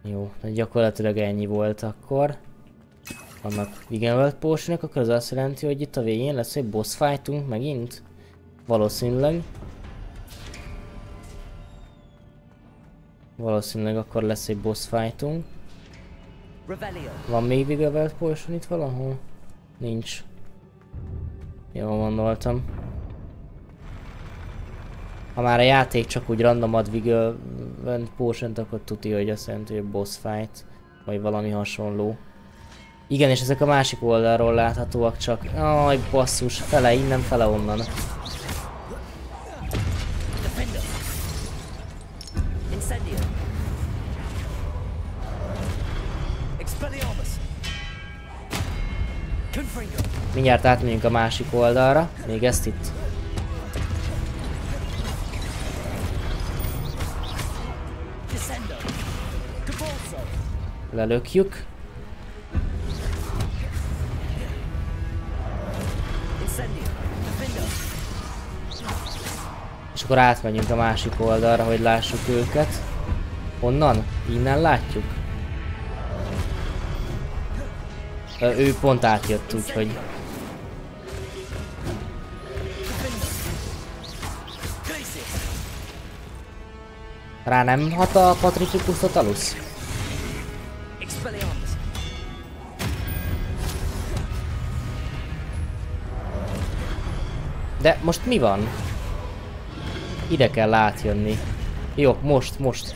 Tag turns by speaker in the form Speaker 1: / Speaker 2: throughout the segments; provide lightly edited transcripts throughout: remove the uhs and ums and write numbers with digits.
Speaker 1: Jó, gyakorlatilag ennyi volt akkor. Vannak Vigenwelt Potionok, akkor az azt jelenti, hogy itt a végén lesz egy boss fightunk megint? Valószínűleg. Valószínűleg akkor lesz egy boss fightunk. Van még Vigenwelt Potion itt valahol? Nincs. Jól gondoltam. Ha már a játék csak úgy random ad Vigenwelt Potion-t, akkor tuti, hogy azt jelenti, hogy boss fight. Vagy valami hasonló. Igen, és ezek a másik oldalról láthatóak csak. Aj, basszus, fele innen, fele onnan. Mindjárt átmegyünk a másik oldalra, még ezt itt. Lelökjük. És akkor átmegyünk a másik oldalra, hogy lássuk őket. Honnan? Innen látjuk? Ő pont átjött, úgyhogy... Rá nem hat a Patricus Totalus? De most mi van? Ide kell átjönni. Jó, most.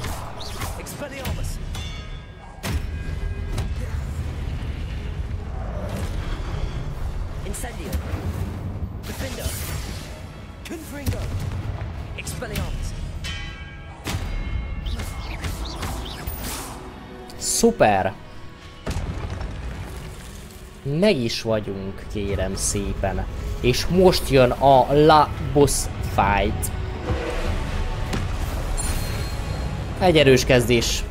Speaker 1: Szuper! Meg is vagyunk, kérem szépen. És most jön a La Boss Fight. Egy erős kezdés.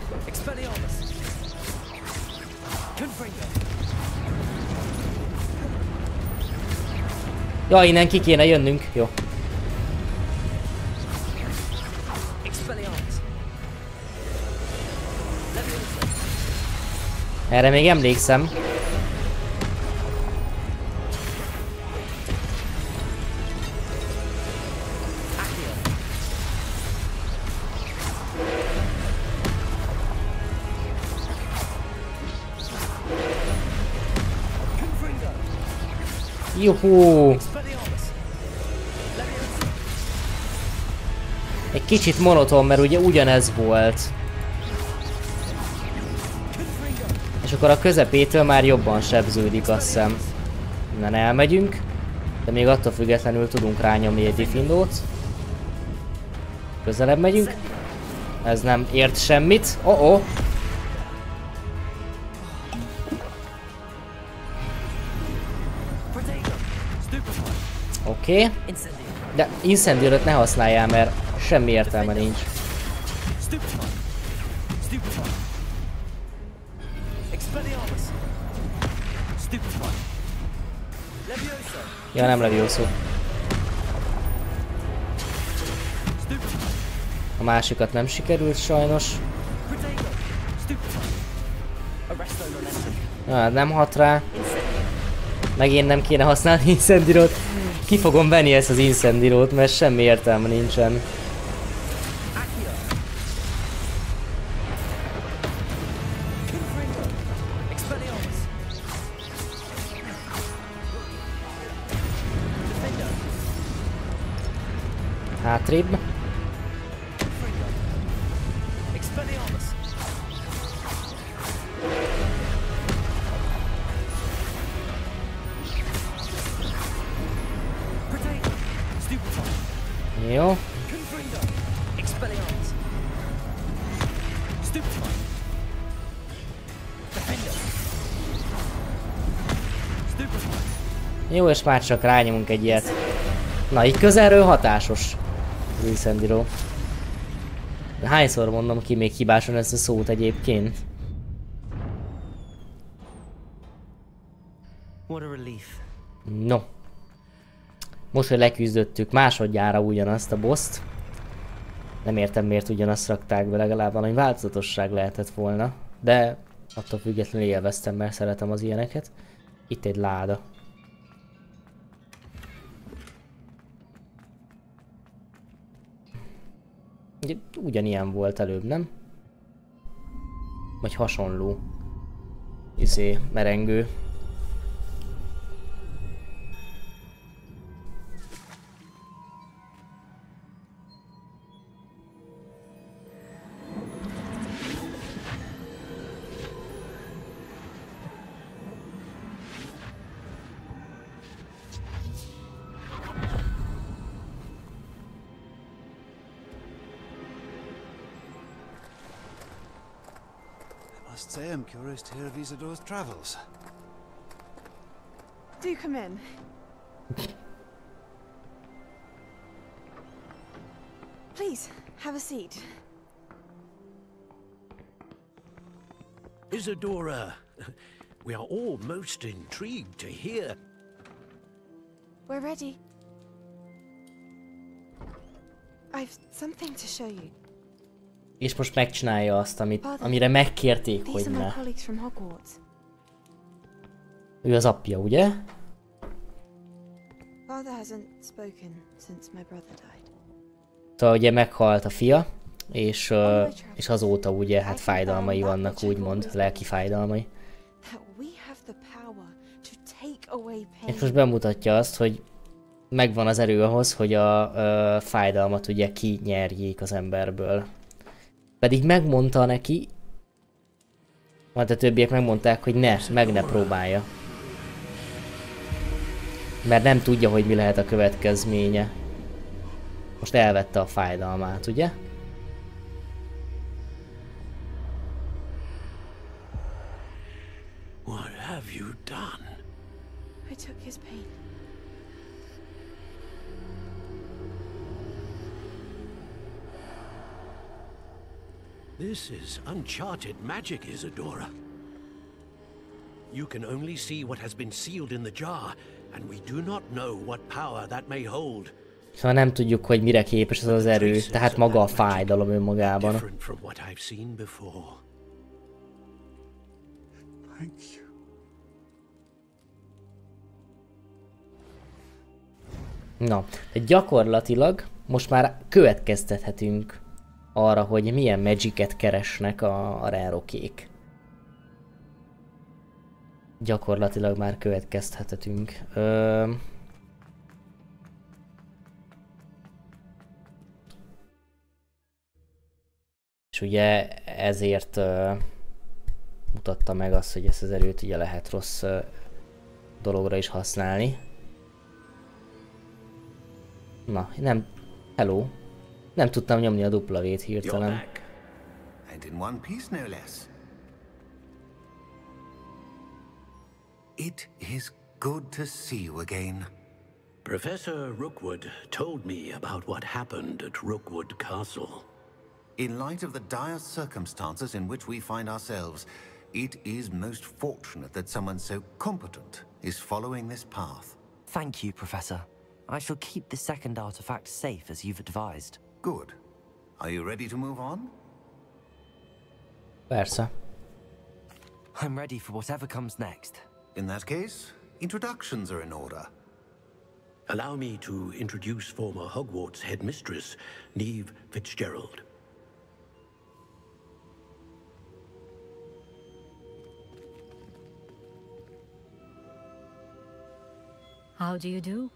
Speaker 1: Ja, innen ki kéne jönnünk. Jó. Erre még emlékszem. Juhú! Egy kicsit monoton, mert ugye ugyanez volt. És akkor a közepétől már jobban sebződik, azt hiszem. Innen elmegyünk. De még attól függetlenül tudunk rányomni egy Diffindót. Közelebb megyünk. Ez nem ért semmit. Oh-oh! Oké. De Incendiót ne használjál, mert semmi értelme nincs. Ja, nem Levioso. A másikat nem sikerült sajnos. Ja, nem hat rá. Megint nem kéne használni Incendiót. Ki fogom venni ezt az Incendiót, mert semmi értelme nincsen. Hátrébb. Jó. Jó, és már csak rányomunk egy ilyet. Na, így közelről hatásos az Incendió. Hányszor mondom ki még hibásan ezt a szót egyébként? No. Most, hogy leküzdöttük másodjára ugyanazt a bosst. Nem értem, miért ugyanazt rakták be, legalább valami változatosság lehetett volna. de attól függetlenül élveztem, mert szeretem az ilyeneket. Itt egy láda. Ugyanilyen volt előbb, nem? Vagy hasonló. Merengő.
Speaker 2: I am curious to hear of Isadora's travels.
Speaker 3: Do come in. Please, have a seat.
Speaker 4: Isadora, we are all most intrigued to hear.
Speaker 3: We're ready. I've something to show you.
Speaker 1: És most megcsinálja azt, amire megkérték, hogy ne. Ő az apja, ugye? Szóval ugye meghalt a fia, és azóta ugye hát fájdalmai vannak, úgymond, lelki fájdalmai. És most bemutatja azt, hogy megvan az erő ahhoz, hogy a fájdalmat ugye kinyerjék az emberből. Pedig megmondta neki, majd a többiek megmondták, hogy ne próbálja. Mert nem tudja, hogy mi lehet a következménye. Most elvette a fájdalmát, ugye?
Speaker 4: What have you done?
Speaker 3: I took his pain.
Speaker 4: This is uncharted magic, Isadora. You can only see what has been sealed in the jar, and we do not know what power that may hold.
Speaker 1: Szóval nem tudjuk, hogy mire képes ez az erő, tehát maga a fájdalom önmagában. Na, de gyakorlatilag most már következtethetünk arra, hogy milyen magicet keresnek a rerokék. Gyakorlatilag már következtethetünk. És ugye ezért mutatta meg azt, hogy ezt az erőt ugye lehet rossz dologra is használni. Na, nem... Hello. Nem tudtam nyomni a W-t hirtelen.
Speaker 2: And in one piece, no less. It is good to see you again.
Speaker 4: Professor Rookwood told me about what happened at Rookwood Castle.
Speaker 2: In light of the dire circumstances in which we find ourselves, it is most fortunate that someone so competent is following this path.
Speaker 5: Thank you, Professor. I shall keep the second artifact safe as you've advised.
Speaker 2: Good. Are you ready to move on?
Speaker 1: Persze.
Speaker 5: I'm ready for whatever comes next.
Speaker 2: In that case, introductions are in order.
Speaker 4: Allow me to introduce former Hogwarts headmistress, Neve Fitzgerald.
Speaker 6: How do you do?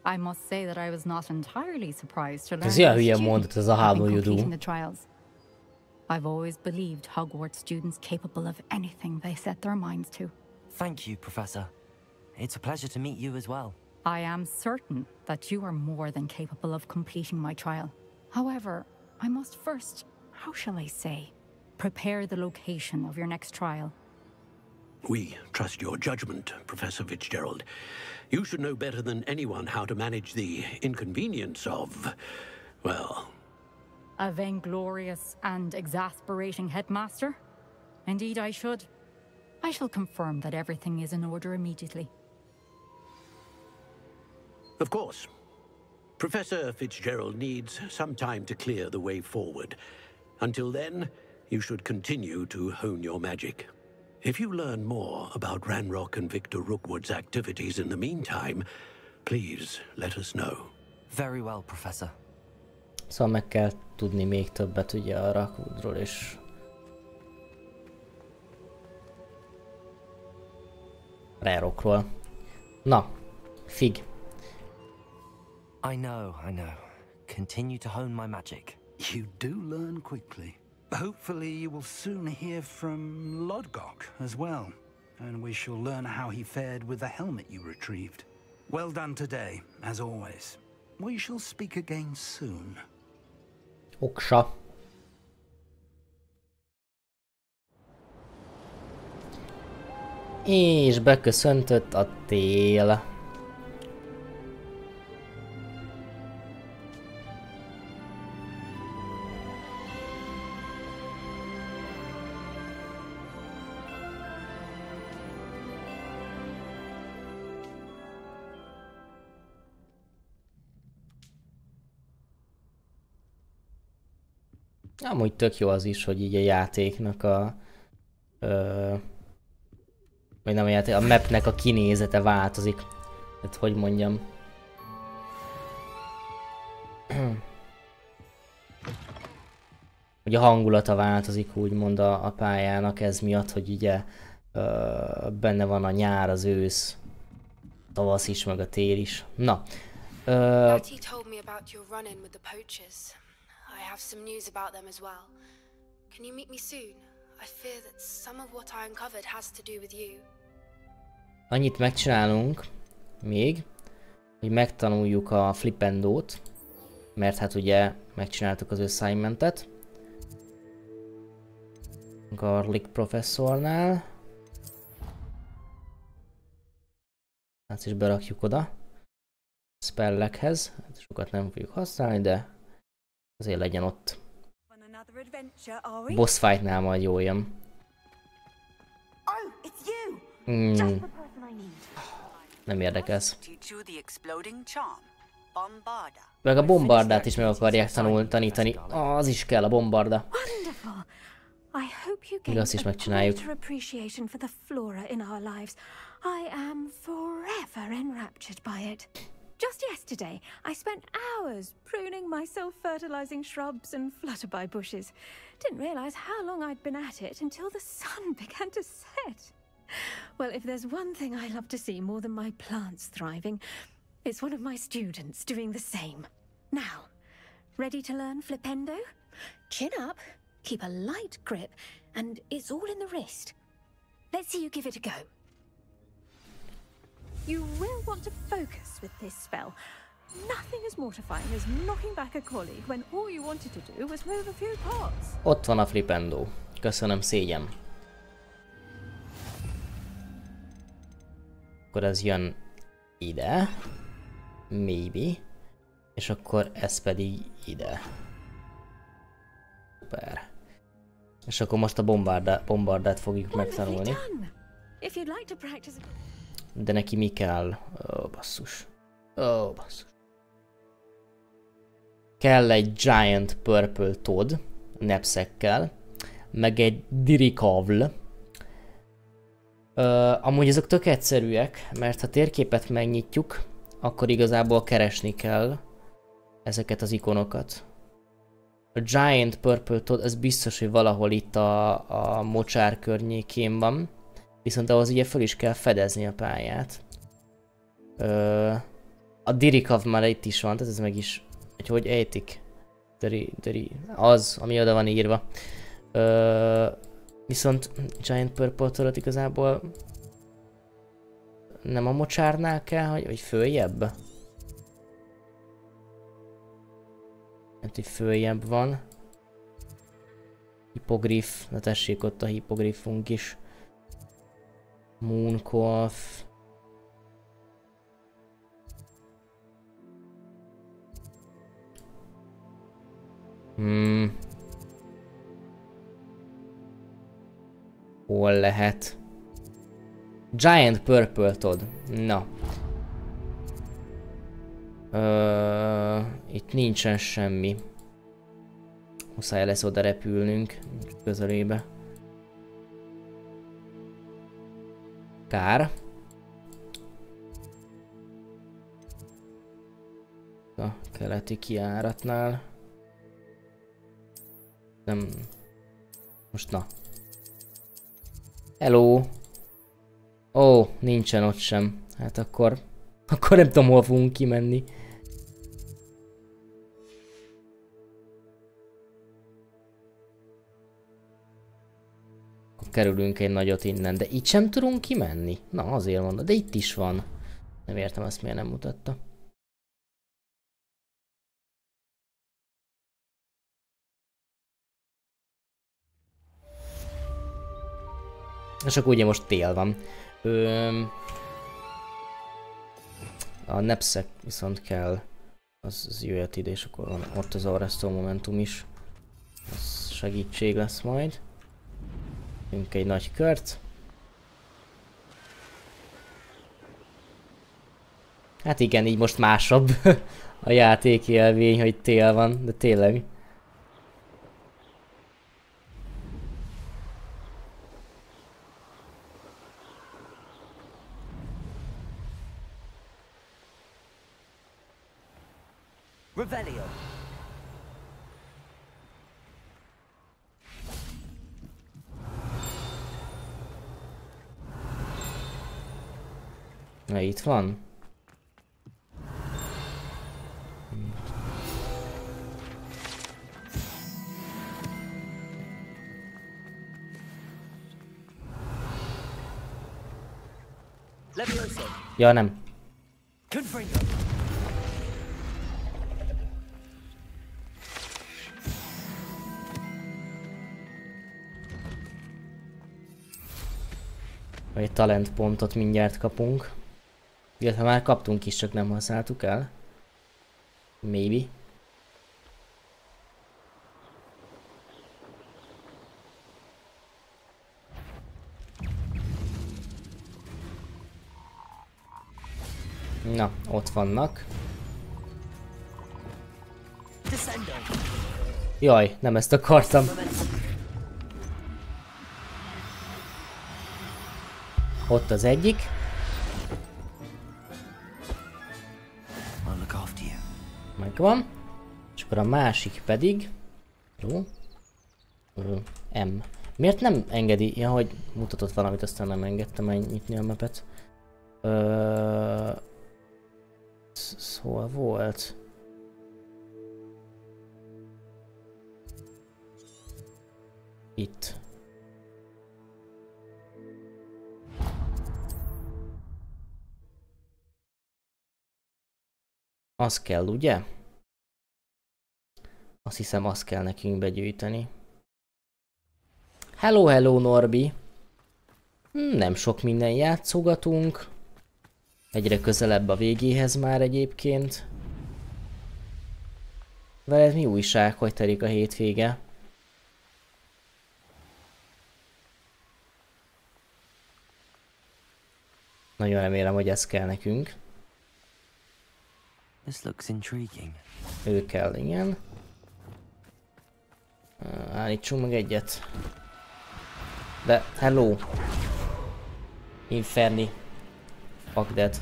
Speaker 6: I must say that I was not entirely surprised to learn
Speaker 1: Ez ilyen
Speaker 6: that
Speaker 1: hülye
Speaker 6: students
Speaker 1: mondat, ez a how
Speaker 6: have
Speaker 1: do
Speaker 6: been
Speaker 1: you do.
Speaker 6: completing the trials. I've always believed Hogwarts students capable of anything they set their minds to.
Speaker 5: Thank you, Professor. It's a pleasure to meet you as well.
Speaker 6: I am certain that you are more than capable of completing my trial. However, I must first, how shall I say, prepare the location of your next trial.
Speaker 4: We trust your judgment, Professor Fitzgerald. You should know better than anyone how to manage the inconvenience of, well...
Speaker 6: A vainglorious and exasperating headmaster? Indeed I should. I shall confirm that everything is in order immediately.
Speaker 4: Of course. Professor Fitzgerald needs some time to clear the way forward. Until then, you should continue to hone your magic. If you learn more about Ranrock and Victor Rookwood's activities in the meantime, please let us know.
Speaker 5: Very well, Professor.
Speaker 1: Szóval meg kell tudni még többet ugye a Rookwoodról és Ranrockról. Na, Fig.
Speaker 5: I know. Continue to hone my magic.
Speaker 7: You do learn quickly. Hopefully you will soon hear from Lodgok as well, and we shall learn how he fared with the helmet you retrieved. Well done today, as always. We shall speak again soon.
Speaker 1: Oksa. És beköszöntött a tél. Amúgy tök jó az is, hogy így a játéknak vagy nem a játék, a mapnek a kinézete változik. Tehát hogy mondjam. Hogy a hangulata változik úgymond a pályának ez miatt, hogy ugye benne van a nyár, az ősz, tavasz is, meg a tél is. Na.
Speaker 8: Bertie told me about your run-in with the poachers. I have some news about them as well. Can you meet me soon? I fear that some of what I uncovered has to do with you.
Speaker 1: Annyit megcsinálunk még, hogy megtanuljuk a flipendót, mert hát ugye megcsináltuk az assignmentet. Garlic professzornál. Ezt is berakjuk oda. Spellekhez. Sokat nem fogjuk használni, de azért legyen ott. Boss fightnál majd jól jön. Nem érdekelsz. Meg a bombardát is meg akarják tanítani. Az is kell a bombarda. Még azt is megcsináljuk.
Speaker 9: Just yesterday, I spent hours pruning my self-fertilizing shrubs and flutterby bushes. Didn't realize how long I'd been at it until the sun began to set. Well, if there's one thing I love to see more than my plants thriving, it's one of my students doing the same. Now, ready to learn flipendo? Chin up, keep a light grip, and it's all in the wrist. Let's see you give it a go. You will want to focus with this spell. Nothing as mortifying as knocking back a colleague when all you wanted to do was move a few parts.
Speaker 1: Ott van a flipendo. Köszönöm, szégyen. Akkor ez jön ide. Maybe. És akkor ez pedig ide. Szuper. És akkor most a bombardát fogjuk megtanulni. De neki mi kell? Ó, basszus. Ó, basszus. Kell egy Giant Purple Toad, knapsackkel, meg egy Dirikavl. Amúgy ezek tök egyszerűek, mert ha térképet megnyitjuk, akkor igazából keresni kell ezeket az ikonokat. A Giant Purple Toad, ez biztos, hogy valahol itt a mocsár környékén van. Viszont ahhoz ugye föl is kell fedezni a pályát. A Dirikav már itt is van, tehát ez meg is... Hogy ejtik? Az, ami oda van írva. Viszont Giant Purple Toad igazából... Nem a mocsárnál kell, hogy följebb? Hát, hogy följebb van. Hippogriff, na tessék ott a hippogriffunk is. Mooncough. Hol lehet? Giant Purple Toad. Na. Itt nincsen semmi. muszáj lesz oda repülnünk közelébe. Kár. A keleti kijáratnál. Nem. Most na. Hello. Ó, nincsen ott sem. Hát akkor nem tudom, hol fogunk kimenni. Akkor kerülünk egy nagyot innen, de itt sem tudunk kimenni. Na, azért mondom, de itt is van. Nem értem, ezt miért nem mutatta. És akkor ugye most tél van. A nepszek viszont kell. Az jöhet ide, és akkor van ott az arresztó momentum is. Ez segítség lesz majd. Jönk egy nagy kört. Hát igen, így most másabb a játékélmény, hogy tél van, de tényleg.
Speaker 5: Revelio.
Speaker 1: Na, itt van. Ja, nem. Egy talentpontot mindjárt kapunk. Illetve már kaptunk is, csak nem használtuk el. Maybe. Na, ott vannak. Jaj, nem ezt akartam. Ott az egyik. Megvan. És akkor a másik pedig... Jó. M. Miért nem engedi? Ja, hogy mutatott valamit, aztán nem engedtem megnyitni a mapet. Hol volt? Itt. Az kell, ugye? Azt hiszem, azt kell nekünk begyűjteni. Hello, hello, Norbi! Nem sok minden játszogatunk. Egyre közelebb a végéhez már egyébként. Veled mi újság, hogy telik a hétvége? Nagyon remélem, hogy ez kell nekünk.
Speaker 5: This looks intriguing.
Speaker 1: Ő kell, igen. Állítsunk meg egyet. De, hello! Inferni. Fuck that.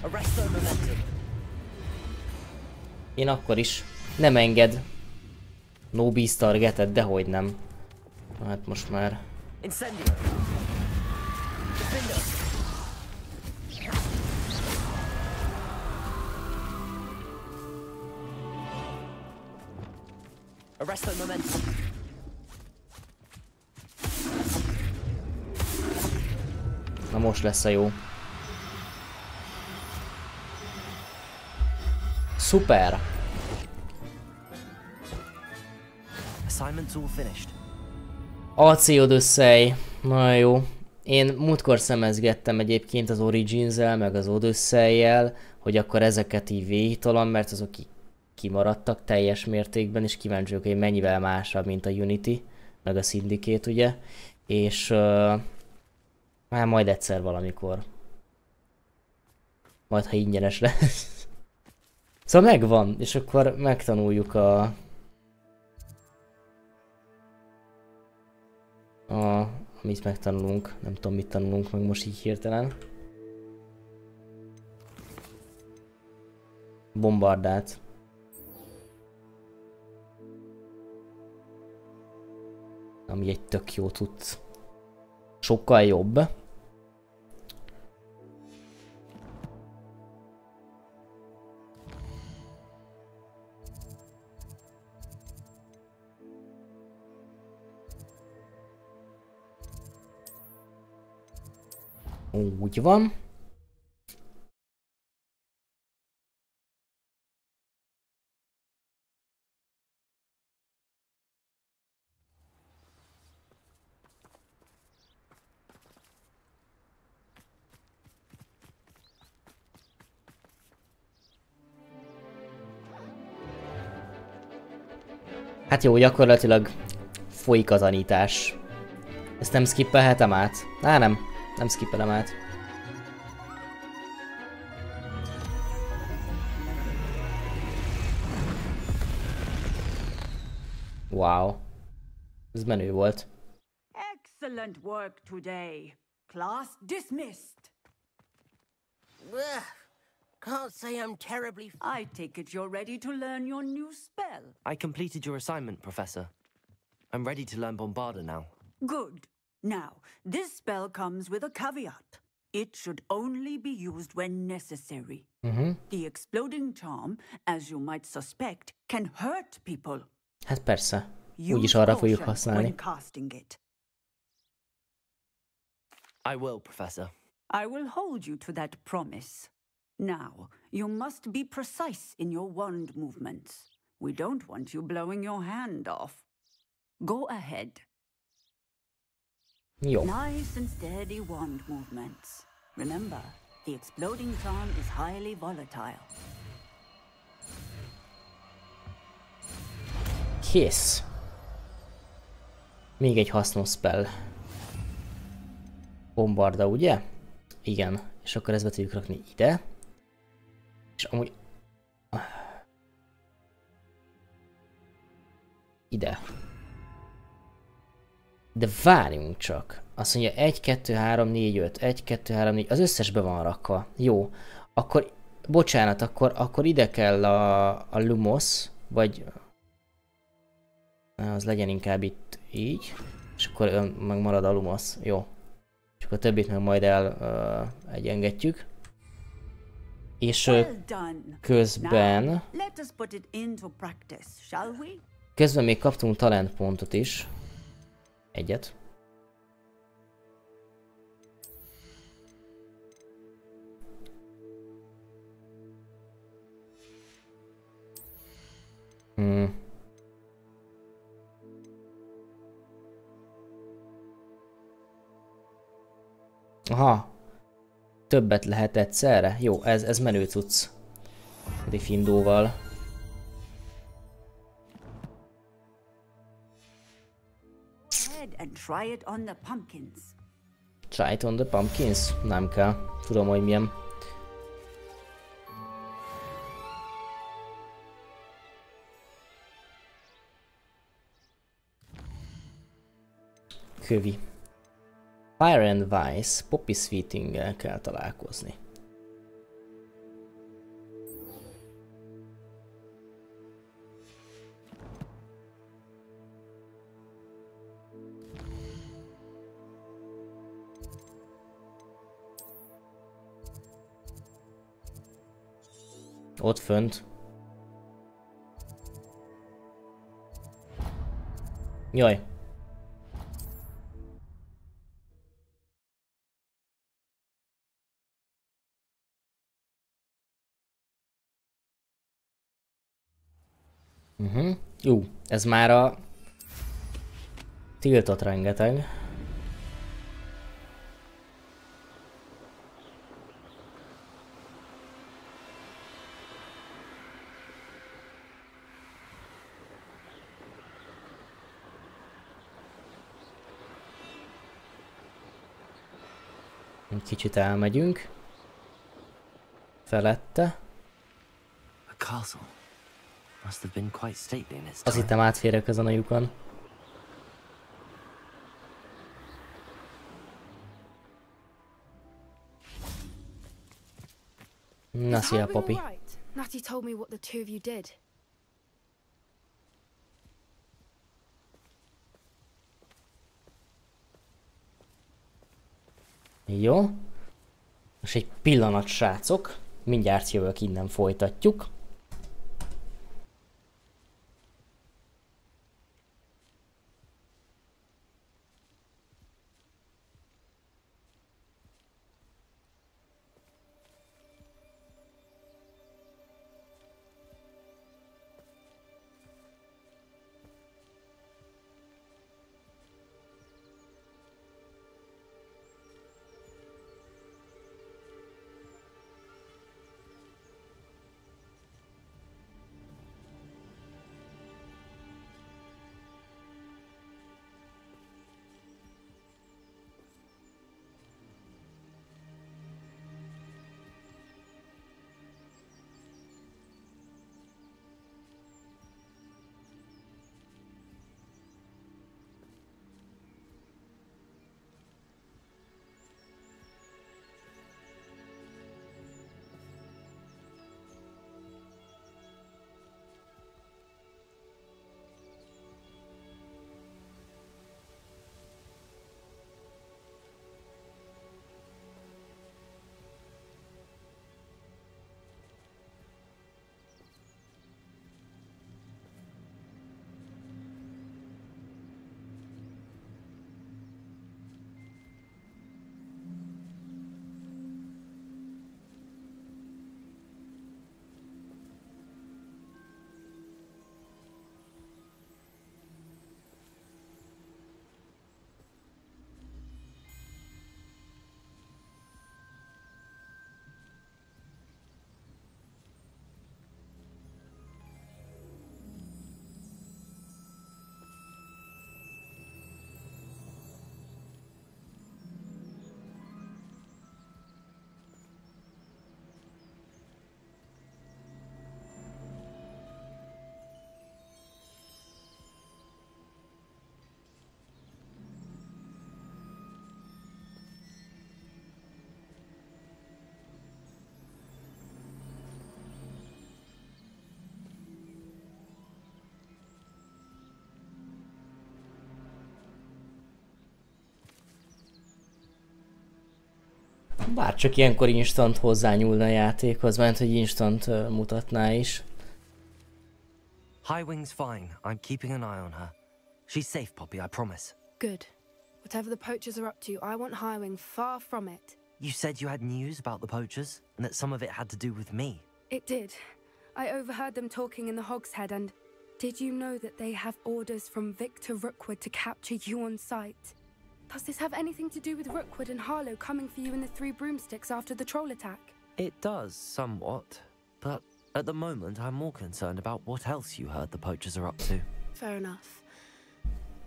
Speaker 1: Én akkor is. Nem enged. No beast targeted, dehogy nem. Hát most már. Na most lesz a jó. Szuper! AC Odyssey. Na jó. Én múltkor szemezgettem egyébként az Origins-el, meg az Odyssey-jel, hogy akkor ezeket így végigtolom, mert azok kimaradtak teljes mértékben, és kíváncsi vagyok, hogy mennyivel másabb, mint a Unity, meg a Syndicate, ugye. És hát majd egyszer valamikor. Majd ha ingyenes lesz. Szóval megvan, és akkor megtanuljuk Amit megtanulunk. Nem tudom, mit tanulunk meg most így hirtelen. Bombardát. Ami egy tök jó tudsz. Sokkal jobb. Úgy van. Hát jó, gyakorlatilag folyik a tanítás. Ezt nem skippelhetem át? Á, nem skippelem át. Wow. Ez menő volt.
Speaker 10: Excellent work today. Class dismissed.
Speaker 11: Can't say I'm terribly...
Speaker 10: I take it you're ready to learn your new spell.
Speaker 5: I completed your assignment, Professor. I'm ready to learn Bombarda now.
Speaker 10: Good. Now, this spell comes with a caveat. It should only be used when necessary. The exploding charm, as you might suspect, can hurt people.
Speaker 1: Hát persze. Úgyis arra fogjuk használni.
Speaker 5: I will, Professor.
Speaker 10: I will hold you to that promise. Now, you must be precise in your wand movements. We don't want you blowing your hand off. Go ahead.
Speaker 1: Jó.
Speaker 10: Nice and steady wand movements. Remember, the exploding charm is highly volatile.
Speaker 1: Kész. Még egy hasznos spell. Bombarda, ugye? Igen. És akkor ezt be tudjuk rakni ide. És amúgy... Ide. De várjunk csak. Azt mondja 1, 2, 3, 4, 5. 1, 2, 3, 4. Az összes be van rakva. Jó. Akkor... Bocsánat, akkor ide kell a Lumos. Vagy... Az legyen inkább itt így. És akkor megmarad a Lumos. Jó. És akkor a többit meg majd egyengetjük. És közben... Közben még kaptunk talentpontot is. Egyet. Aha. Többet lehet egyszerre? Jó, ez menő cucc. Gryffindorval.
Speaker 10: Try it on the pumpkins.
Speaker 1: Try it on the pumpkins? Nem kell. Tudom, hogy milyen. Kövi. Fire and Vice, Poppy Sweetinggel kell találkozni. Ott fönt. Jaj. Jó, ez már a tiltott rengeteg. Kicsit elmegyünk. Felette.
Speaker 5: A castle. Must have been quite stately in its time.
Speaker 1: Azt hittem átférek ezen a lyukon. Na, szia, papi.
Speaker 8: Right. Natty told me what the two of you did.
Speaker 1: Jó. Most egy pillanat, srácok. Mindjárt jövök, innen folytatjuk. Bárcsak ilyenkor instant hozzányúlna a játékhoz, mert hogy instant mutatná is.
Speaker 5: Highwing's fine. I'm keeping an eye on her. She's safe, Poppy, I promise.
Speaker 8: Good. Whatever the poachers are up to, I want Highwing far from it.
Speaker 5: You said you had news about the poachers, and that some of it had to do with me.
Speaker 8: It did. I overheard them talking in the Hogshead, and did you know that they have orders from Victor Rookwood to capture you on sight? Does this have anything to do with Rookwood and Harlow coming for you in the Three Broomsticks after the troll attack?
Speaker 5: It does, somewhat. But at the moment, I'm more concerned about what else you heard the poachers are up to.
Speaker 8: Fair enough.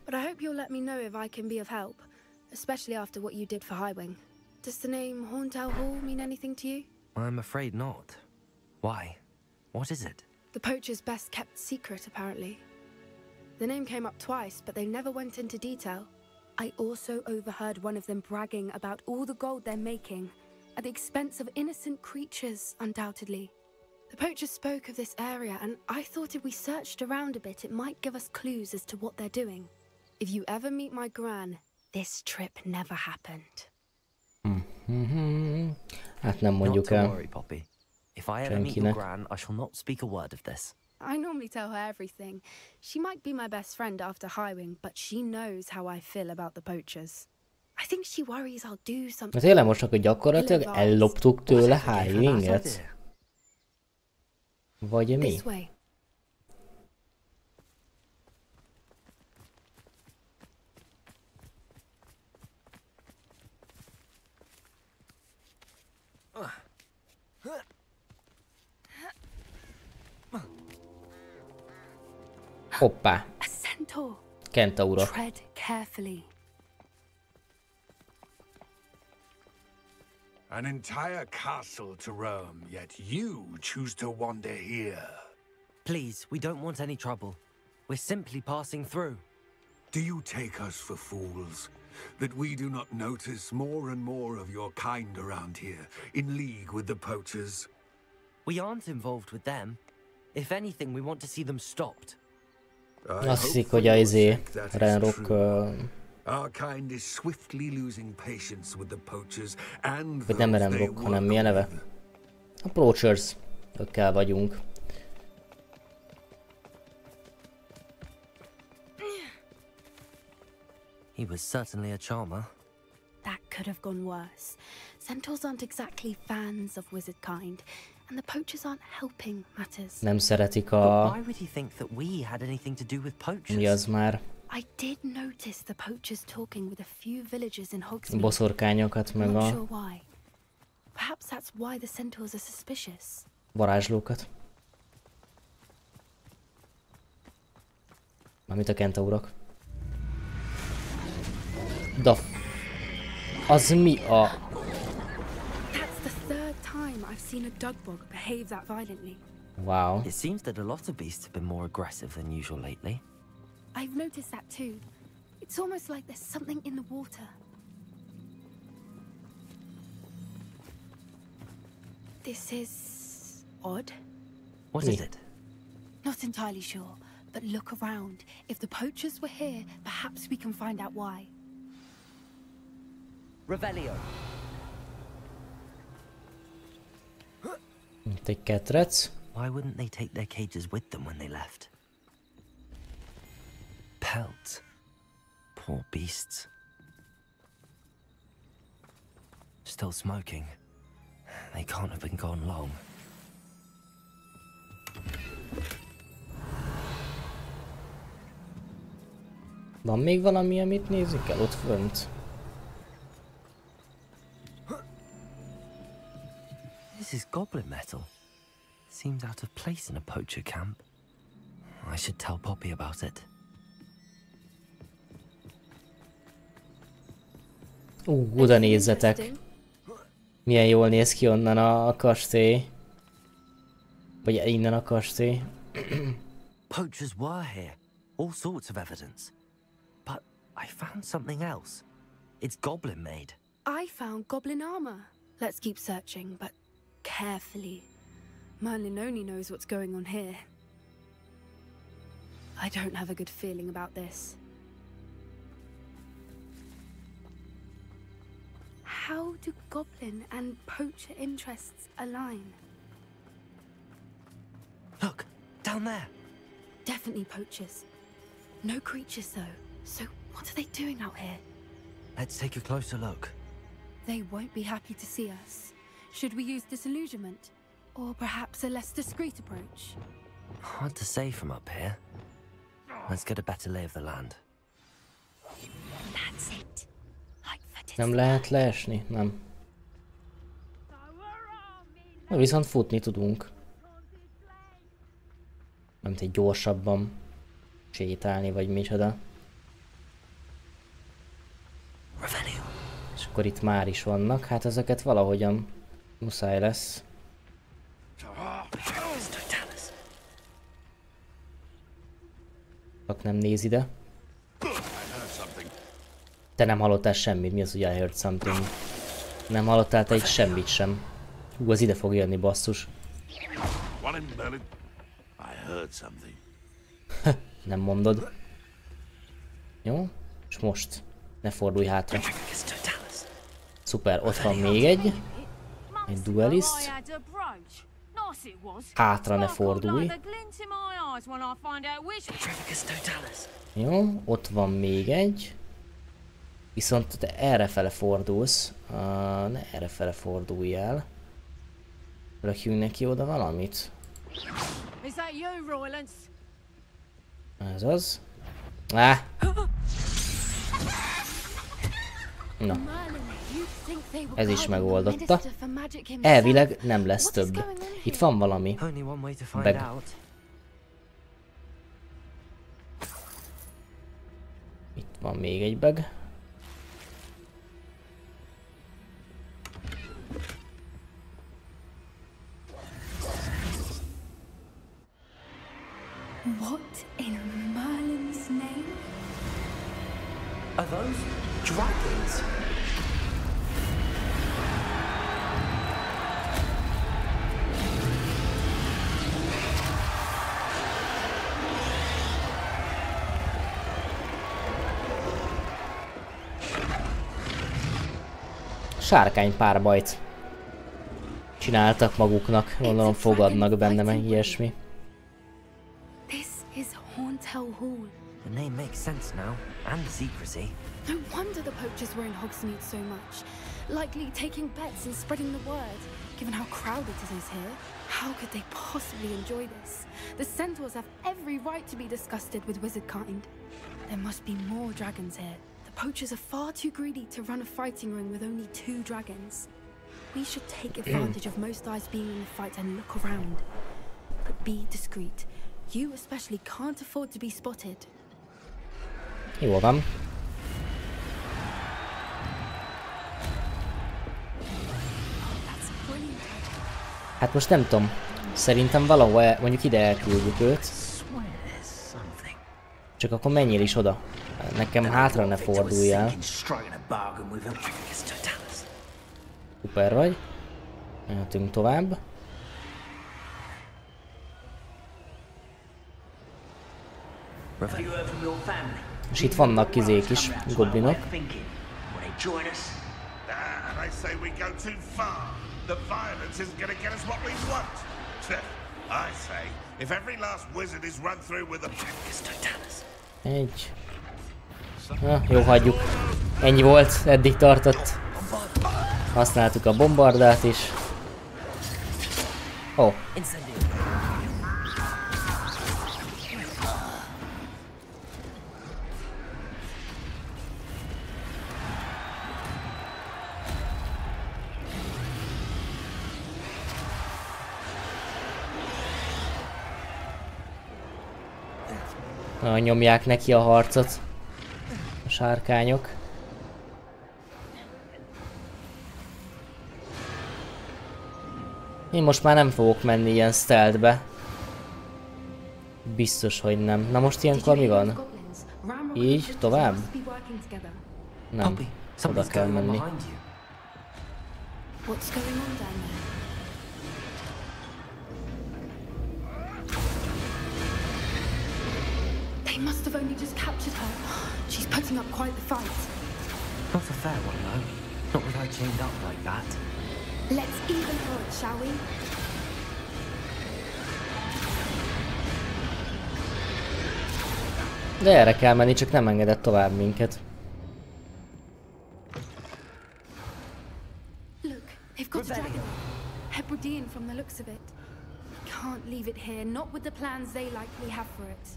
Speaker 8: But I hope you'll let me know if I can be of help, especially after what you did for Highwing. Does the name Horntail Hall mean anything to you?
Speaker 5: I'm afraid not. Why? What is it?
Speaker 8: The poachers' best kept secret, apparently. The name came up twice, but they never went into detail. I also overheard one of them bragging about all the gold they're making, at the expense of innocent creatures, undoubtedly. The poachers spoke of this area, and I thought if we searched around a bit, it might give us clues as to what they're doing. If you ever meet my gran, this trip never happened.
Speaker 1: Hát nem mondjuk
Speaker 5: Not to
Speaker 1: el.
Speaker 5: worry, Poppy. If I ever meet your gran, I shall not speak a word of this.
Speaker 8: I normally tell her everything. She might be my best friend after Highwing, but she knows how I feel about the poachers. I think she worries I'll do something.
Speaker 1: Hát tényleg most akkor gyakorlatilag elloptuk tőle Highwinget? Vagy mi?
Speaker 8: This way.
Speaker 1: Hoppá.
Speaker 8: A centaur.
Speaker 1: Kentaurok.
Speaker 8: Tread carefully.
Speaker 7: An entire castle to roam, yet you choose to wander here.
Speaker 5: Please, we don't want any trouble. We're simply passing through.
Speaker 7: Do you take us for fools? That we do not notice more and more of your kind around here, in league with the poachers?
Speaker 5: We aren't involved with them. If anything, we want to see them stopped.
Speaker 1: Azt hiszik, hogy a Renrock... Hogy nem Renrock, hanem mi a neve? A Poachers. Ökkel vagyunk.
Speaker 5: He was certainly a charmer.
Speaker 8: That could have gone worse. Centaurs aren't exactly fans of wizard kind, and the poachers aren't helping matters.
Speaker 1: Nem szeretik a...
Speaker 5: Why would he think that we had anything to do with poachers?
Speaker 1: Mi az már?
Speaker 8: I did notice the poachers talking with a few villagers in Hogsmeade.
Speaker 1: Boszorkányokat meg a...
Speaker 8: Sure why. Perhaps that's why the centaurs are suspicious.
Speaker 1: Varázslókat. Mármint a kentaurok. Az mi a...
Speaker 8: That's the third time I've seen a dugbog behave that violently.
Speaker 1: Wow.
Speaker 5: It seems that a lot of beasts have been more aggressive than usual lately.
Speaker 8: I've noticed that too. It's almost like there's something in the water. This is odd.
Speaker 5: What is it?
Speaker 8: Not entirely sure, but look around. If the poachers were here, perhaps we can find out why.
Speaker 5: Revelio.
Speaker 1: Egy ketrec.
Speaker 5: Why wouldn't they take their cages with them when they left? Pelts. Poor beasts. Still smoking. They can't have been gone long.
Speaker 1: Van még valami, amit nézni kell ott fönt?
Speaker 5: This is goblin metal. Seems out of place in a poacher camp. I should tell Poppy about it.
Speaker 1: Oda nézzetek. Milyen jól néz ki onnan a kastély. Vagy innen a kastély.
Speaker 5: Poachers were here. All sorts of evidence. But I found something else. It's goblin made.
Speaker 8: I found goblin armor. Let's keep searching, but carefully. Merlin only knows what's going on here. I don't have a good feeling about this. How do goblin and poacher interests align?
Speaker 5: Look, down there.
Speaker 8: Definitely poachers. No creatures though. So what are they doing out here?
Speaker 5: Let's take a closer look.
Speaker 8: They won't be happy to see us. Should we use disillusionment? Or perhaps a less discreet approach?
Speaker 5: Hard to say from up here. Let's get a better lay of the land.
Speaker 8: That's it.
Speaker 1: Nem lehet leesni? Nem. Na, viszont futni tudunk. Nem egy gyorsabban sétálni, vagy micsoda. És akkor itt már is vannak. Hát ezeket valahogyan muszáj lesz. Csak nem néz ide. Te nem hallottál semmit, mi az, hogy I heard something? Nem hallottál te egy semmit sem. Az ide fog jönni, basszus. Nem mondod. Jó? És most ne fordulj hátra. Szuper, ott van még egy. Egy duelist. Hátra ne fordulj. Jó, ott van még egy. Viszont te errefele fordulsz. Ne errefele fordulj el. Rakjunk neki oda valamit. Ez az. Na. Ez is megoldotta. Elvileg nem lesz több. Itt van valami. Itt van még egy bag.
Speaker 8: What in Merlin's name?
Speaker 5: Are those dragons?
Speaker 1: sárkány párbajt csináltak maguknak. Gondolom fogadnak benne meg ilyesmi.
Speaker 8: This is Hauntel Hall.
Speaker 5: The name makes sense now, and the secrecy.
Speaker 8: No wonder the poachers were in Hogsmeade so much. Likely taking bets and spreading the word. Given how crowded it is here, how could they possibly enjoy this? The centaurs have every right to be disgusted with wizardkind. There must be more dragons here. The poachers are far too greedy to run a fighting ring with only 2 dragons. We should take advantage of most eyes being in the fight and look around. But be discreet. You especially can't afford to be spotted.
Speaker 1: Jó van. Hát most nem tudom. Szerintem valahol mondjuk ide elküldjük őt. Csak akkor menjél is oda. Nekem hátra ne forduljál. Szuper vagy. Mehetünk tovább. És itt vannak kizék is, goblinok. Egy. Jó, hagyjuk. Ennyi volt, eddig tartott. Használtuk a bombardát is. Ó. Oh. Na, nyomják neki a harcot a sárkányok. Én most már nem fogok menni ilyen stealthbe. Biztos, hogy nem. Na most ilyenkor mi van? Így? Tovább? Nem. Oda kell menni.
Speaker 8: They must have only just captured her. She's putting up quite the fight.
Speaker 5: Not a fair one, though. Not with her chained up like that.
Speaker 8: Let's even her, shall we?
Speaker 1: De erre kell menni, csak nem engedett tovább minket.
Speaker 8: Look, they've got a dragon. Hebridean from the looks of it. Can't leave it here, not with the plans they likely have for it.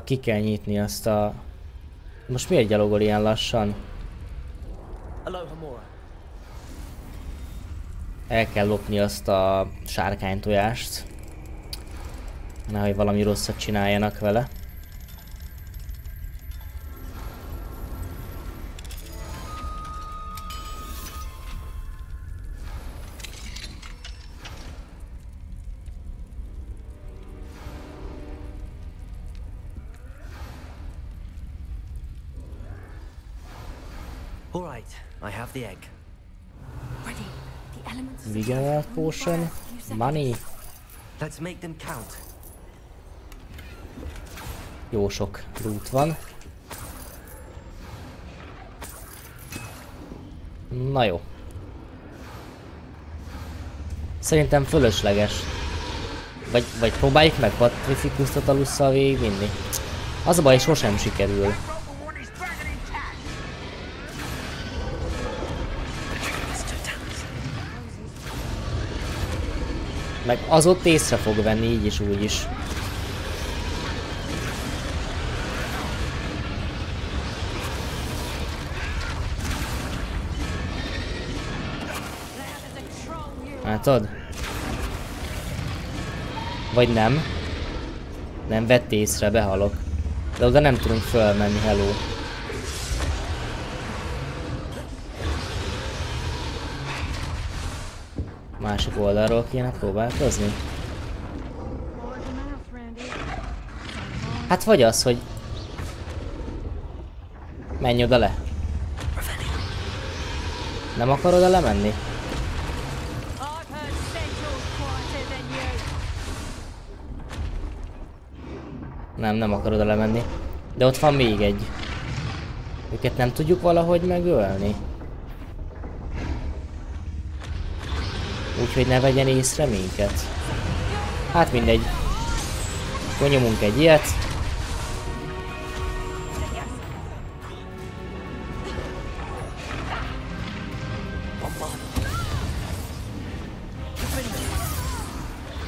Speaker 1: Ki kell nyitni azt a... Most miért gyalogol ilyen lassan? El kell lopni azt a sárkánytojást. Nehogy valami rosszat csináljanak vele.
Speaker 5: All right, I have the egg.
Speaker 8: Ready. The elements.
Speaker 1: Vigor potion, money.
Speaker 5: Let's make them count.
Speaker 1: Jó sok loot van. Na jó. Szerintem fölösleges. Vagy próbáljuk meg Patrificus Totalusszal végigvinni. Az a baj, sosem sikerül. Meg az ott észre fog venni, így is, úgy is. Látod? Vagy nem. Nem vett észre, behalok. De oda nem tudunk fölmenni, hello. Másik oldalról kéne próbálkozni. Hát vagy az, hogy... Menj oda le. Nem akar oda lemenni? Nem akar oda lemenni. De ott van még egy. Őket nem tudjuk valahogy megölni? Úgyhogy ne vegyen észre minket. Hát mindegy. Akkor nyomunk egy ilyet.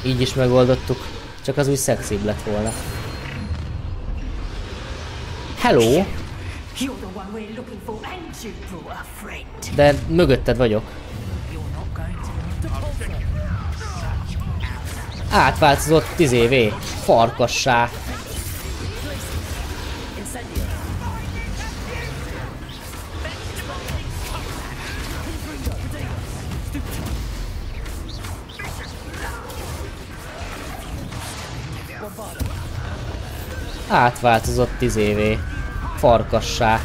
Speaker 1: Így is megoldottuk. Csak az úgy szexibb lett volna. Hello! De mögötted vagyok. Átváltozott 10 évé. Farkassá. Átváltozott 10 évé. Farkassá.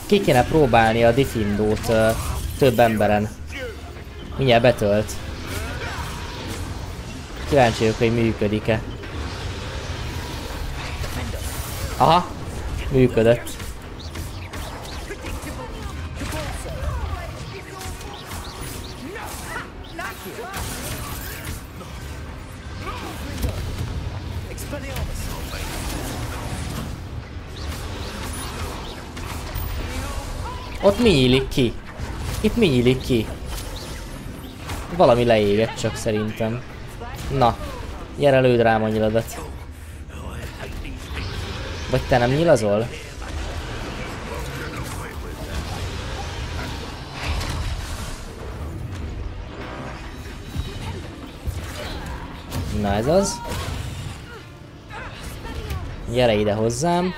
Speaker 1: Ki kéne próbálni a Diffindót több emberen. Mindjárt betölt. Kíváncsi vagyok, hogy működik-e. Aha, működött. Ott mi nyílik ki? Itt mi nyílik ki? Valami leégett csak szerintem. Na, gyere, lőd rám a nyiladat. Vagy te nem nyilazol? Na ez az. Gyere ide hozzám.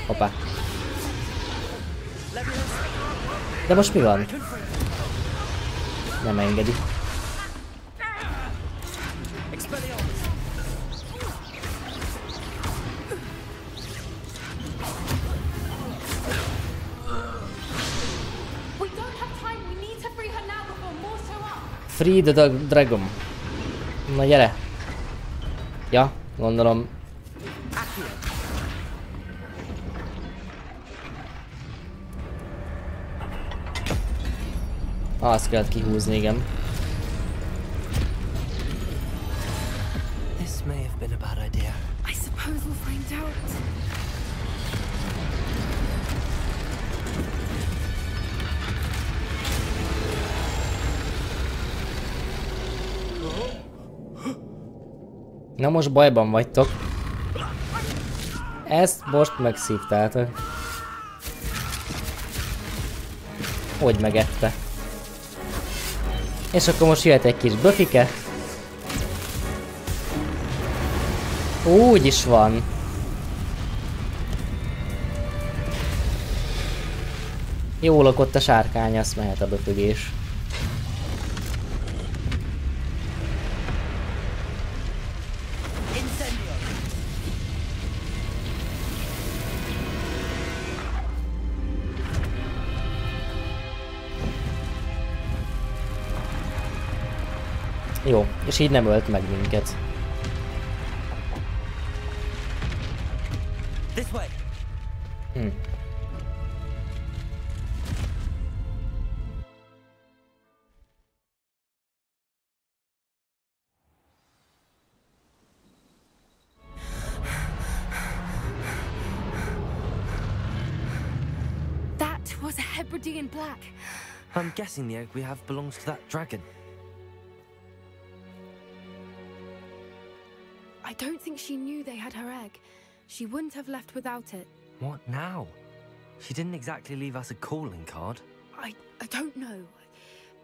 Speaker 1: Hoppá. De most mi van? Nem engedi. Free the dragon. Na gyere. Ja, gondolom. Azt kellett kihúzni, igen.
Speaker 5: This may have been a bad idea.
Speaker 8: I suppose we'll find out.
Speaker 1: Na most bajban vagytok. Ezt most megszívtátok. Hogy megette. És akkor most jöhet egy kis böfike. Úgy is van. Jól lakott a sárkány, azt mehet a böfögés. Jó, és így nem ölt meg minket.
Speaker 8: That was a Hebridean black.
Speaker 5: I'm guessing the egg we have belongs to that dragon.
Speaker 8: I don't think she knew they had her egg. She wouldn't have left without it.
Speaker 5: What now? She didn't exactly leave us a calling card.
Speaker 8: I don't know.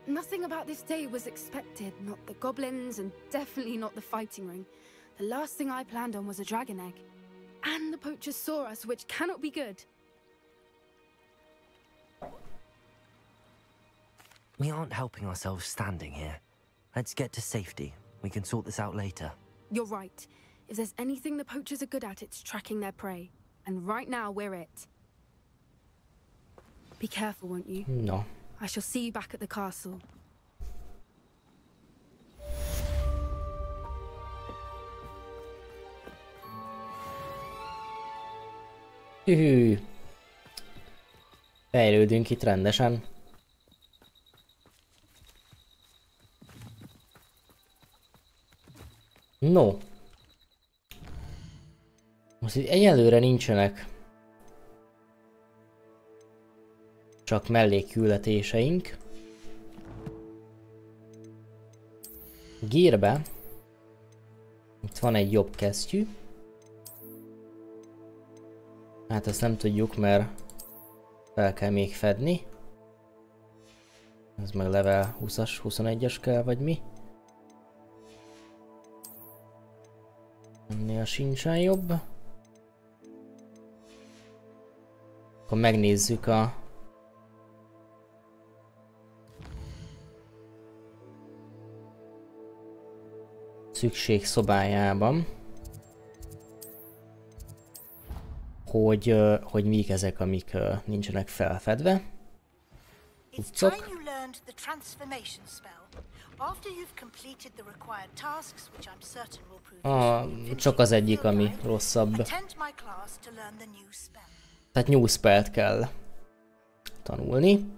Speaker 8: Nothing about this day was expected. Not the goblins, and definitely not the fighting ring. The last thing I planned on was a dragon egg. And the poachers saw us, which cannot be good.
Speaker 5: We aren't helping ourselves standing here. Let's get to safety. We can sort this out later.
Speaker 8: You're right. If there's anything the poachers are good at, it's tracking their prey. And right now, we're it. Be careful, won't you?
Speaker 1: No.
Speaker 8: I shall see you back at the castle.
Speaker 1: Hű. Fejlődünk itt rendesen. No. Most itt egyelőre nincsenek csak mellékküldetéseink. Gírbe. Itt van egy jobb kesztyű. Hát ezt nem tudjuk, mert fel kell még fedni. Ez meg level 20-as, 21-es kell, vagy mi? Ennél sincsen jobb. Akkor megnézzük a szükség szobájában, hogy mik ezek, amik nincsenek felfedve. Utcok. Csak az egyik, ami rosszabb. Tehát new spellt kell tanulni.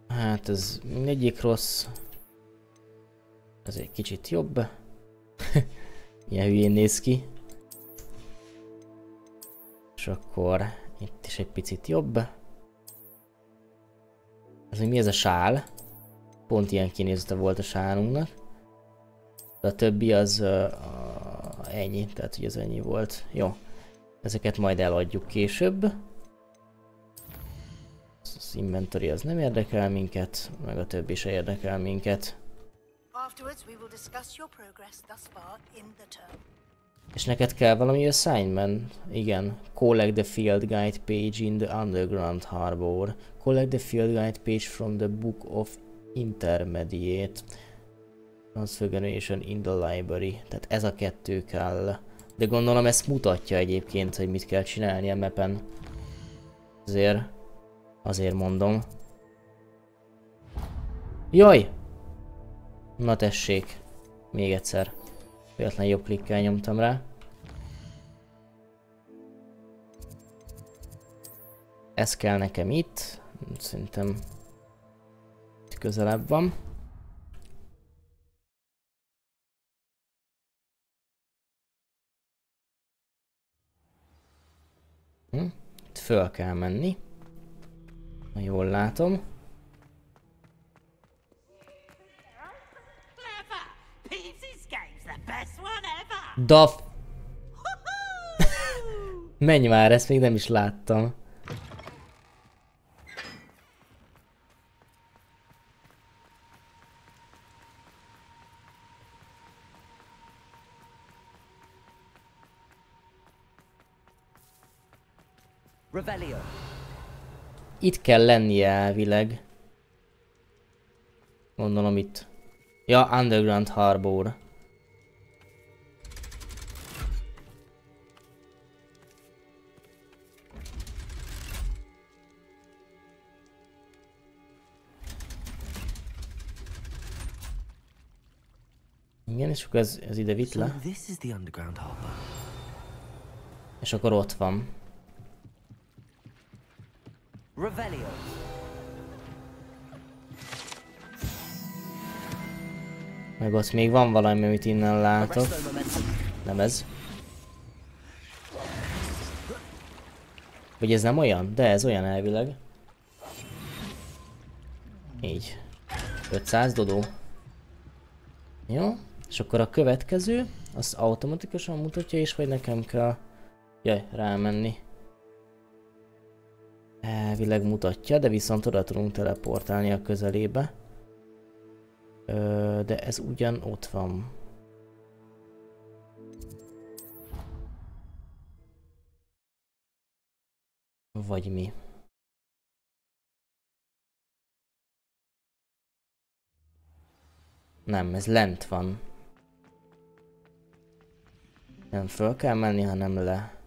Speaker 1: Hát ez mindegyik rossz. Ez egy kicsit jobb. Ilyen hülyén néz ki. És akkor itt is egy picit jobb. Ez mi ez a sál? Pont ilyen kinézete volt a sálunknak. De a többi az ennyi, tehát hogy az ennyi volt. Jó. Ezeket majd eladjuk később. Az inventory az nem érdekel minket, meg a többi se érdekel minket. És neked kell valami assignment? Igen. Collect the field guide page in the underground harbor. Collect the field guide page from the book of intermediate. Transfiguration in the library. Tehát ez a kettő kell. De gondolom ezt mutatja egyébként, hogy mit kell csinálni a mapen. Azért mondom. Jaj! Na tessék. Még egyszer. Véletlen jobb klikkel nyomtam rá. Ez kell nekem itt. Szerintem itt közelebb van. Itt föl kell menni. Ha jól látom. Daf! Menj már, ezt még nem is láttam.
Speaker 5: Revelio.
Speaker 1: Itt kell lennie elvileg. Gondolom itt. Ja, Underground Harbor. Igen, és akkor ez ide vitt le. És akkor ott van.
Speaker 5: Revelio.
Speaker 1: Meg ott még van valami, amit innen látok. Nem ez. Vagy ez nem olyan? De ez olyan elvileg. Így. 500 dodó. Jó. És akkor a következő, azt automatikusan mutatja is, vagy nekem kell... Jaj, rámenni. Elvileg mutatja, de viszont oda tudunk teleportálni a közelébe. De ez ugyan ott van. Vagy mi? Nem, ez lent van. Nem föl kell menni, hanem le.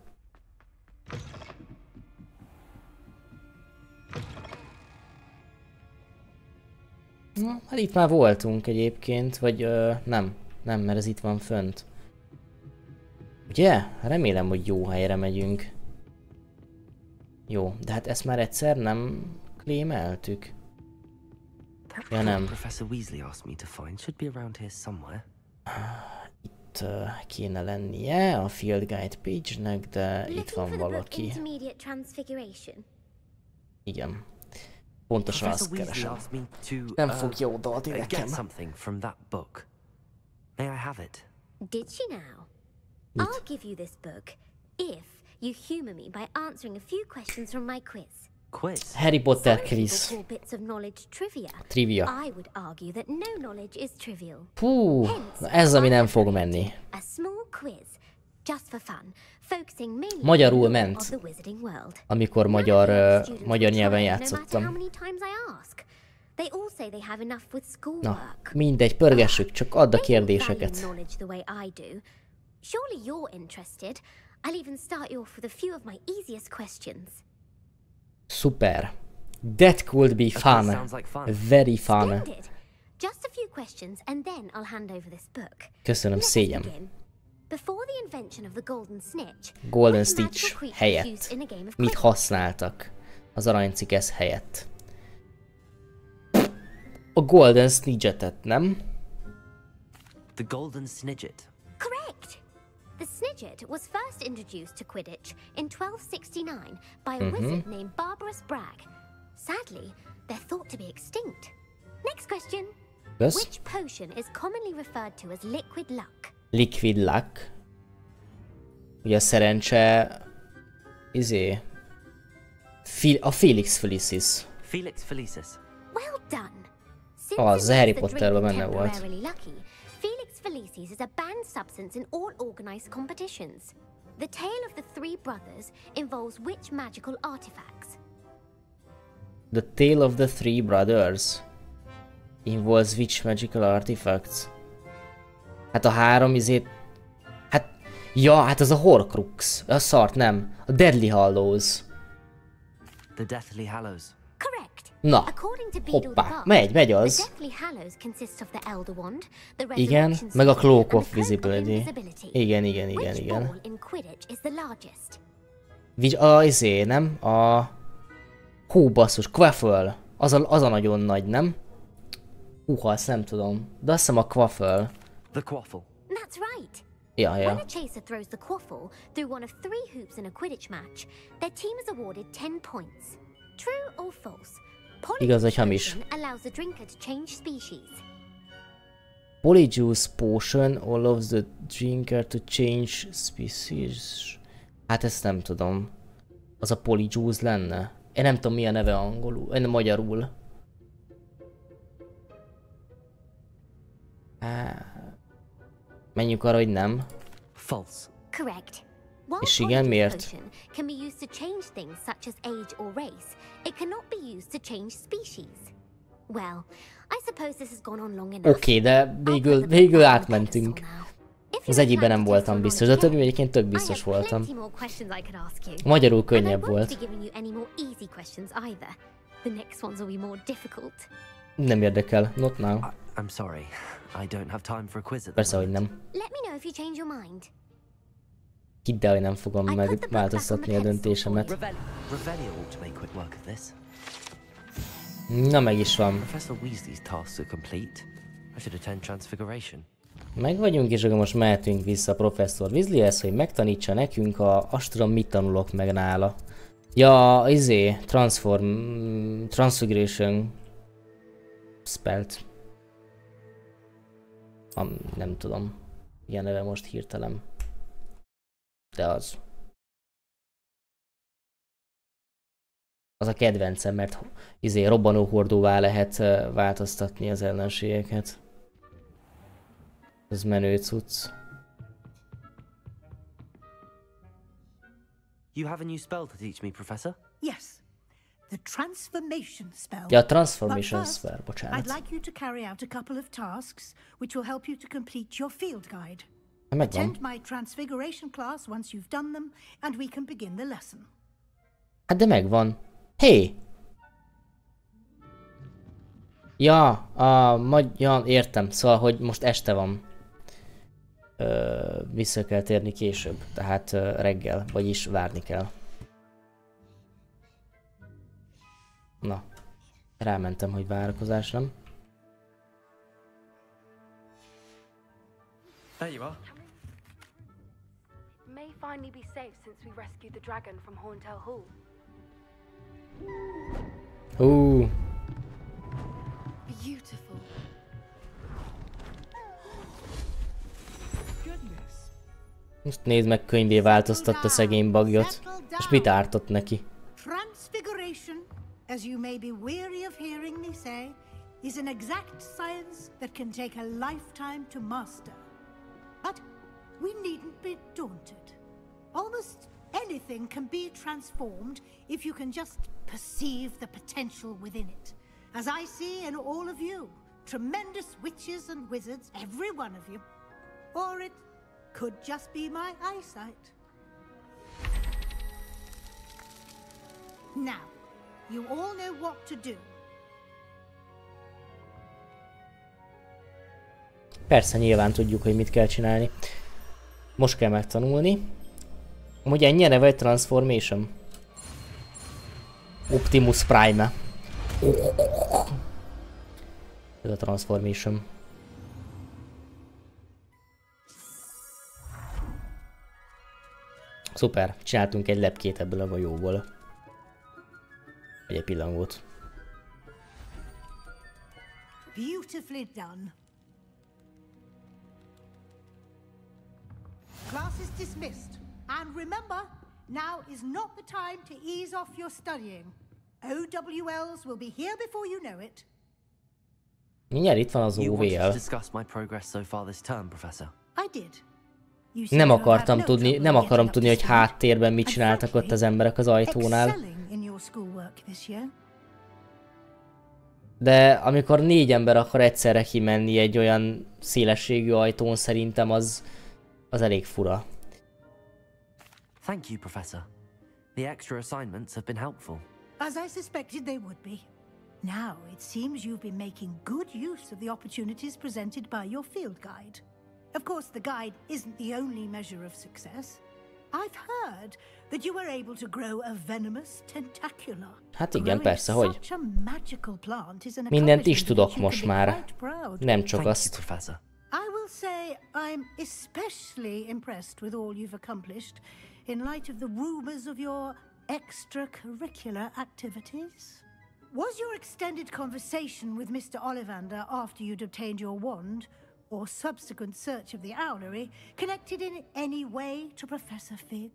Speaker 1: Na, hát itt már voltunk egyébként, vagy nem, mert ez itt van fönt. Ugye? Remélem, hogy jó helyre megyünk. Jó, de hát ezt már egyszer nem claimeltük. Ja nem.
Speaker 5: Professor Weasley asked me to find should be around here somewhere.
Speaker 1: Itt kéne lennie a Field Guide page-nek, de itt van valaki. Igen. Pontosan azt keresem. Nem fogja odaadni nekem.
Speaker 12: Did she now? I'll give you this book if you humor me by answering a few questions from my quiz.
Speaker 5: Quiz?
Speaker 1: Harry Potter quiz. Trivia.
Speaker 12: I would argue that no knowledge is trivial.
Speaker 1: Hú, ez ami nem fog menni.
Speaker 12: A small quiz, just for fun, focusing mainly
Speaker 1: Magyarul
Speaker 12: on
Speaker 1: ment,
Speaker 12: the wizarding world.
Speaker 1: amikor magyar nyelven játszottam.
Speaker 12: They all say they have enough with
Speaker 1: Na,
Speaker 12: schoolwork.
Speaker 1: mindegy, pörgessük, csak add a kérdéseket.
Speaker 12: Surely you're interested. I'll even start you off with a few of my easiest questions.
Speaker 1: Szuper. That could be fun. Very fun.
Speaker 12: Splendid. Just a few questions and then I'll hand over this book.
Speaker 1: Köszönöm,
Speaker 12: Let us
Speaker 1: szégyen.
Speaker 12: begin. Before the invention of the golden snitch,
Speaker 1: Golden
Speaker 12: what magical
Speaker 1: Stitch
Speaker 12: creature was
Speaker 1: helyett.
Speaker 12: used in a game of
Speaker 1: Mit
Speaker 12: Quidditch?
Speaker 1: használtak az aranycikesz helyett? A Golden Snidgetet, nem?
Speaker 5: The Golden Snidget.
Speaker 12: Correct. The Snidget was first introduced to Quidditch in 1269 by a wizard named Barbarous Bragg. Sadly, they're thought to be extinct. Next question.
Speaker 1: Kösz?
Speaker 12: Which potion is commonly referred to as liquid luck?
Speaker 1: Liquid Luck. Ugye a szerencse... a Felix Felicis.
Speaker 5: Felix Felicis.
Speaker 12: Well done. Since
Speaker 1: Az
Speaker 12: it
Speaker 1: Harry
Speaker 12: makes the
Speaker 1: Potterben
Speaker 12: drink
Speaker 1: benne volt.
Speaker 12: temporarily lucky, Felix Felicis is a banned substance in all organized competitions. The tale of the three brothers involves which magical artifacts?
Speaker 1: The Tale of the Three Brothers involves which magical artifacts? Hát a három Hát... Ja, hát az a Horcrux. A szart, nem. A Deathly Hallows.
Speaker 5: The Deathly Hallows.
Speaker 12: Correct.
Speaker 1: Na,
Speaker 12: According to Beedle the
Speaker 1: hoppá,
Speaker 12: Bard,
Speaker 1: megy
Speaker 12: the
Speaker 1: az.
Speaker 12: Deathly Hallows consists of the Elder Wand, the
Speaker 1: Igen,
Speaker 12: Resurrection
Speaker 1: meg a
Speaker 12: Stone,
Speaker 1: Cloak
Speaker 12: and
Speaker 1: of
Speaker 12: the Cloak
Speaker 1: Visibility. Igen.
Speaker 12: Which ball in Quidditch is the largest?
Speaker 1: Nem? A... Hú, basszus, Quaffle. Az a nagyon nagy, nem? Húha, azt nem tudom. De azt hiszem a Quaffle.
Speaker 5: The Quaffle.
Speaker 12: That's right.
Speaker 1: Ja.
Speaker 12: When a chaser throws the quaffle through one of 3 hoops in a Quidditch match, their team is awarded 10 points. True or false?
Speaker 1: Igaz, hogy hamis.
Speaker 12: Polyjuice allows the drinker to change species.
Speaker 1: Polyjuice Potion allows the drinker to change species. Hát ezt nem tudom. Az a Polyjuice lenne? Én nem tudom mi a neve angolul, magyarul. Menjünk arra, hogy nem.
Speaker 5: False.
Speaker 12: Correct.
Speaker 1: És igen, miért?
Speaker 12: Potion can be used to change things such as age or race. It cannot be used to change species. Well, I suppose this has gone on long enough.
Speaker 1: Oké, de végül átmentünk. Az egyikben nem voltam biztos, de a többi egyébként tök biztos voltam. Magyarul könnyebb volt. Nem érdekel, not now.
Speaker 5: I'm sorry. I don't have time for a quiz at the
Speaker 1: Persze, hogy
Speaker 5: moment.
Speaker 1: nem.
Speaker 12: Let me know if you change your mind.
Speaker 1: Hidd el, hogy nem fogom megváltoztatni a döntésemet.
Speaker 5: Revelio ought to make quick work of this.
Speaker 1: Na, meg is van.
Speaker 5: Professor Weasley's tasks are complete. I should attend Transfiguration.
Speaker 1: Meg vagyunk, és akkor most mehetünk vissza a Professzor Weasleyhez, hogy megtanítsa nekünk azt tudom, mit tanulok meg nála. Ja, Transfiguration spelt. Nem tudom. Ilyen neve most hirtelen. De az. Az a kedvencem, mert robbanóhordóvá lehet változtatni az ellenségeket. Ez menő cucc.
Speaker 5: You have a new spell to teach me, Professor?
Speaker 13: Yes. The transformation spell.
Speaker 1: Ja, transformation spell, bocsánat.
Speaker 13: I'd like you to carry out a couple of tasks which will help you to complete your field guide.
Speaker 1: Megvan.
Speaker 13: Attend my transfiguration class once you've done them, and we can begin the lesson.
Speaker 1: Hát de megvan. Hé! Ja, értem. Szóval, hogy most este van. vissza kell térni később, tehát reggel, vagyis várni kell. Na, rámentem, hogy várakozás, nem?
Speaker 14: There you are.
Speaker 8: May finally be safe since we rescued the dragon from Horntail Hall. Beautiful.
Speaker 1: Most nézd meg, könyvé változtatta szegény bagyot. És mit ártott neki?
Speaker 13: Transfiguration, as you may be weary of hearing me say, is an exact science that can take a lifetime to master. But we needn't be daunted. Almost anything can be transformed if you can just perceive the potential within it. As I see in all of you, tremendous witches and wizards, every one of you. Or it could just be my eyesight. Now, you all know what to do.
Speaker 1: Persze, nyilván tudjuk, hogy mit kell csinálni. Most kell megtanulni. Ugye ennyi a neve, egy Transformation? Optimus Prime. Ez a Transformation. Szuper, csináltunk egy lepkét ebből a golyóból. Vagy egy pillangót.
Speaker 13: Beautifully done. Class is dismissed. And remember, now is not the time to ease off your studying. OWLs will be here before you know it.
Speaker 1: Mindjárt itt van az
Speaker 5: You wanted to
Speaker 1: OVL.
Speaker 5: discuss my progress so far this term, Professor.
Speaker 13: I did.
Speaker 1: Nem akarom tudni, hogy háttérben mit csináltak ott az emberek az ajtónál. De amikor 4 ember akar egyszerre kimenni egy olyan szélességű ajtón, szerintem az elég fura.
Speaker 5: Thank you, Professor. The extra assignments have been helpful.
Speaker 13: As I suspected they would be. Now it seems you've been making good use of the opportunities presented by your field guide. Of course, the guide isn't the only measure of success. I've heard that you were able to grow a venomous tentacula.
Speaker 1: Hát igen, persze, hogy.
Speaker 13: Such a magical plant is an
Speaker 1: Mindent is tudok most már. Nem csak azt.
Speaker 13: I will say I'm especially impressed with all you've accomplished in light of the rumors of your extracurricular activities. Was your extended conversation with Mr. Ollivander after you'd obtained your wand, or subsequent search of the owlery, connected in any way to Professor Fig?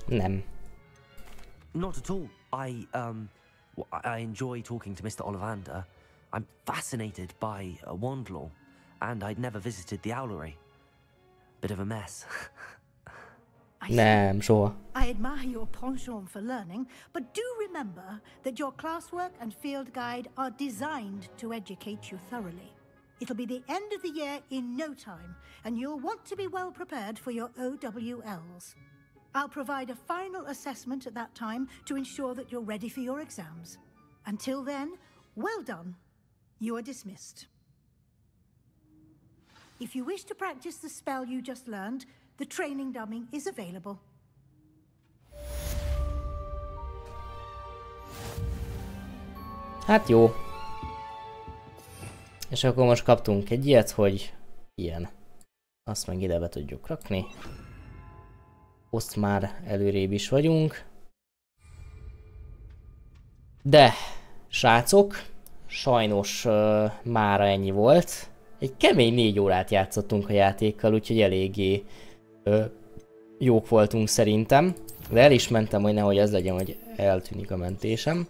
Speaker 1: Nem.
Speaker 5: Not at all. I enjoy talking to Mr. Ollivander. I'm fascinated by wand law, and I'd never visited the owlery. Bit of a mess.
Speaker 1: Nem, soha.
Speaker 13: I admire your penchant for learning, but do remember that your classwork and field guide are designed to educate you thoroughly. It'll be the end of the year in no time, and you'll want to be well prepared for your OWLs. I'll provide a final assessment at that time to ensure that you're ready for your exams. Until then, well done. You are dismissed. If you wish to practice the spell you just learned, the training dummy is available.
Speaker 1: Hát jó. És akkor most kaptunk egy ilyet, hogy ilyen. Azt meg ide be tudjuk rakni. Azt már előrébb is vagyunk. De, srácok, sajnos mára ennyi volt. Egy kemény 4 órát játszottunk a játékkal, úgyhogy eléggé jók voltunk szerintem. De el is mentem, hogy nehogy ez legyen, hogy eltűnik a mentésem.